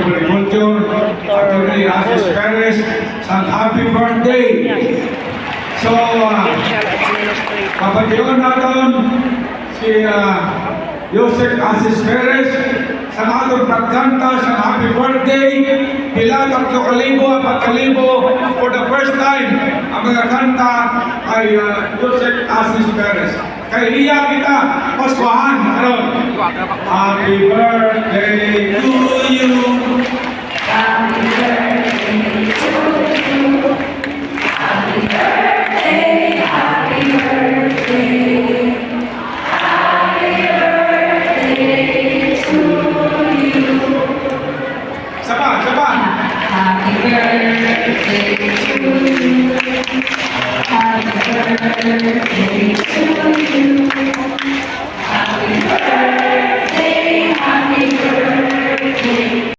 Agriculture, Atty. Asis Perez, sang happy birthday. So, kapatiyon natin si Joseph Asis Perez sa atong pagkanta sa happy birthday. Pila 3,000, 4,000 for the first time ang mga kanta ay Joseph Asis Perez. Kaya iya kita paswahan karon. Happy birthday to you. Happy birthday to you. Happy birthday, happy birthday. Happy birthday to you. Sapa, sapa. Happy birthday to you. Happy birthday to you. Happy birthday.